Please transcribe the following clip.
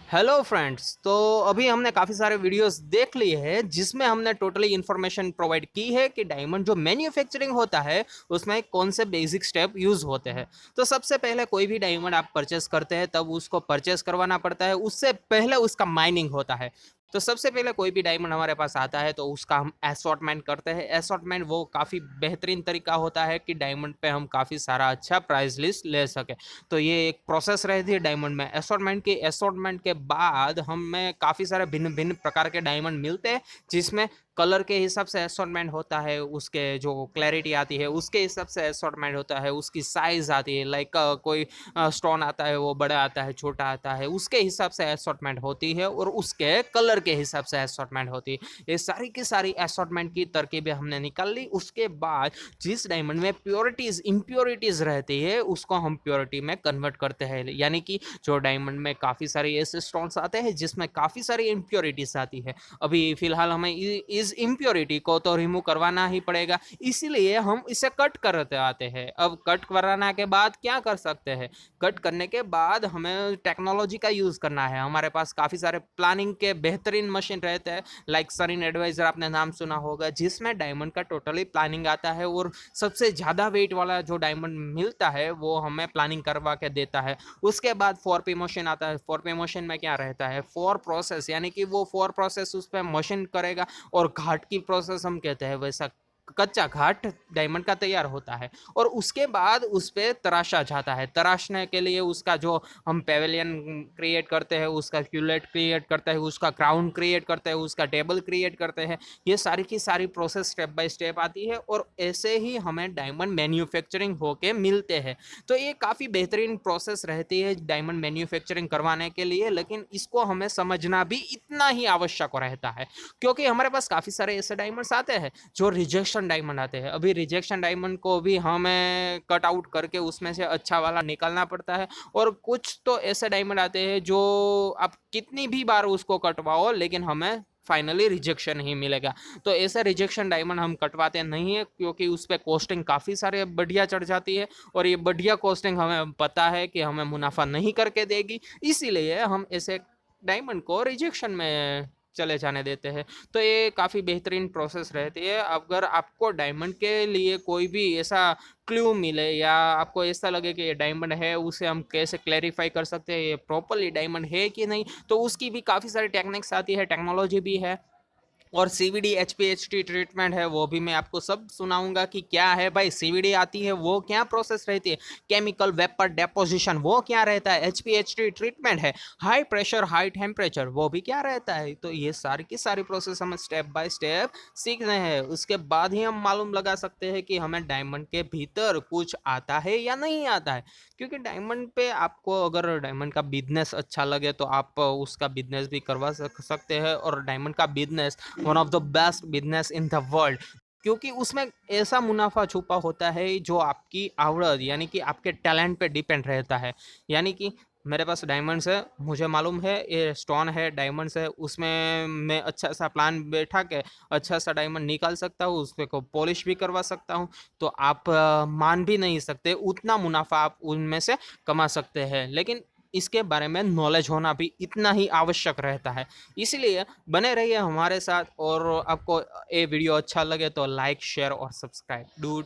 Hello friends. तो अभी हमने काफ़ी सारे वीडियोस देख लिए हैं जिसमें हमने टोटली इन्फॉर्मेशन प्रोवाइड की है कि डायमंड जो मैन्युफैक्चरिंग होता है उसमें कौन से बेसिक स्टेप यूज़ होते हैं। तो सबसे पहले कोई भी डायमंड आप परचेस करते हैं तब उसको परचेस करवाना पड़ता है, उससे पहले उसका माइनिंग होता है। तो सबसे पहले कोई भी डायमंड हमारे पास आता है तो उसका हम असॉर्टमेंट करते हैं। असॉर्टमेंट वो काफ़ी बेहतरीन तरीका होता है कि डायमंड पे हम काफ़ी सारा अच्छा प्राइस लिस्ट ले सकें। तो ये एक प्रोसेस रहती है डायमंड में। असॉर्टमेंट के बाद हमें काफ़ी सारे भिन्न भिन्न प्रकार के डायमंड मिलते हैं, जिसमें कलर के हिसाब से असॉर्टमेंट होता है, उसके जो क्लैरिटी आती है उसके हिसाब से असॉर्टमेंट होता है, उसकी साइज़ आती है। लाइक कोई स्टोन आता है वो बड़ा आता है, छोटा आता है, उसके हिसाब से असॉर्टमेंट होती है और उसके कलर के हिसाब से असॉर्टमेंट होती है। ये सारी की सारी असॉर्टमेंट की तरकीबें हमने निकाल ली। उसके बाद जिस डायमंड में प्योरिटीज इम्प्योरिटीज रहती है उसको हम प्योरिटी में कन्वर्ट करते हैं। यानी कि जो डायमंड में काफ़ी सारे ऐसे स्टोन्स आते हैं जिसमें काफ़ी सारी इम्प्योरिटीज आती है, अभी फिलहाल हमें इस इम्प्योरिटी को तो रिमूव करवाना ही पड़ेगा, इसीलिए हम इसे कट करते आते हैं। अब कट कराने के बाद क्या कर सकते हैं, कट करने के बाद हमें टेक्नोलॉजी का यूज़ करना है। हमारे पास काफ़ी सारे प्लानिंग के बेहतरीन मशीन रहते हैं, लाइक सरिन एडवाइजर आपने नाम सुना होगा, जिसमें डायमंड का टोटली प्लानिंग आता है और सबसे ज़्यादा वेट वाला जो डायमंड मिलता है वो हमें प्लानिंग करवा के देता है। उसके बाद 4P मशीन आता है। 4P मशीन में क्या रहता है, 4 प्रोसेस, यानी कि वो 4 प्रोसेस उस पर मशीन करेगा और घाट की प्रोसेस हम कहते हैं वैसा कच्चा घाट डायमंड का तैयार होता है और उसके बाद उस पर तराशा जाता है। तराशने के लिए उसका जो हम पेवेलियन क्रिएट करते हैं, उसका क्यूलेट क्रिएट करते हैं, उसका क्राउन क्रिएट करते हैं, उसका टेबल क्रिएट करते हैं। ये सारी की सारी प्रोसेस स्टेप बाय स्टेप आती है और ऐसे ही हमें डायमंड मैन्युफैक्चरिंग होके मिलते हैं। तो ये काफ़ी बेहतरीन प्रोसेस रहती है डायमंड मैन्युफैक्चरिंग करवाने के लिए, लेकिन इसको हमें समझना भी इतना ही आवश्यक रहता है, क्योंकि हमारे पास काफ़ी सारे ऐसे डायमंड्स आते हैं जो रिजेक्शन डायमंड आते हैं। अभी रिजेक्शन डायमंड को भी हमें कट आउट करके उसमें से अच्छा वाला निकालना पड़ता है और कुछ तो ऐसे डायमंड आते हैं जो आप कितनी भी बार उसको कटवाओ लेकिन हमें फाइनली रिजेक्शन ही मिलेगा। तो ऐसे रिजेक्शन डायमंड हम कटवाते नहीं है, क्योंकि उस पर कॉस्टिंग काफ़ी सारे बढ़िया चढ़ जाती है और ये बढ़िया कॉस्टिंग हमें पता है कि हमें मुनाफा नहीं करके देगी, इसीलिए हम ऐसे डायमंड को रिजेक्शन में चले जाने देते हैं। तो ये काफ़ी बेहतरीन प्रोसेस रहती है। अगर आपको डायमंड के लिए कोई भी ऐसा क्लू मिले या आपको ऐसा लगे कि ये डायमंड है, उसे हम कैसे क्लैरिफाई कर सकते हैं ये प्रॉपरली डायमंड है कि नहीं, तो उसकी भी काफ़ी सारी टेक्निक्स आती है, टेक्नोलॉजी भी है। और सीवीडी एचपीएचटी ट्रीटमेंट है वो भी मैं आपको सब सुनाऊंगा कि क्या है भाई। सीवीडी आती है वो क्या प्रोसेस रहती है, केमिकल वेपर डेपोजिशन वो क्या रहता है, एचपीएचटी ट्रीटमेंट है हाई प्रेशर हाई टेम्परेचर वो भी क्या रहता है। तो ये सारी की सारी प्रोसेस हमें स्टेप बाय स्टेप सीखने हैं, उसके बाद ही हम मालूम लगा सकते हैं कि हमें डायमंड के भीतर कुछ आता है या नहीं आता है। क्योंकि डायमंड पे आपको अगर डायमंड का बिजनेस अच्छा लगे तो आप उसका बिजनेस भी करवा सकते हैं, और डायमंड का business one of the best business in the world, क्योंकि उसमें ऐसा मुनाफा छुपा होता है जो आपकी आवड़त यानी कि आपके टैलेंट पे डिपेंड रहता है। यानी कि मेरे पास डायमंड्स है, मुझे मालूम है ये स्टोन है, डायमंड्स है, उसमें मैं अच्छा सा प्लान बैठा के अच्छा सा डायमंड निकाल सकता हूँ, उसपे को पॉलिश भी करवा सकता हूँ। तो आप मान भी नहीं सकते उतना मुनाफा आप उनमें से कमा सकते हैं, लेकिन इसके बारे में नॉलेज होना भी इतना ही आवश्यक रहता है। इसीलिए बने रहिए हमारे साथ, और आपको ये वीडियो अच्छा लगे तो लाइक शेयर और सब्सक्राइब डू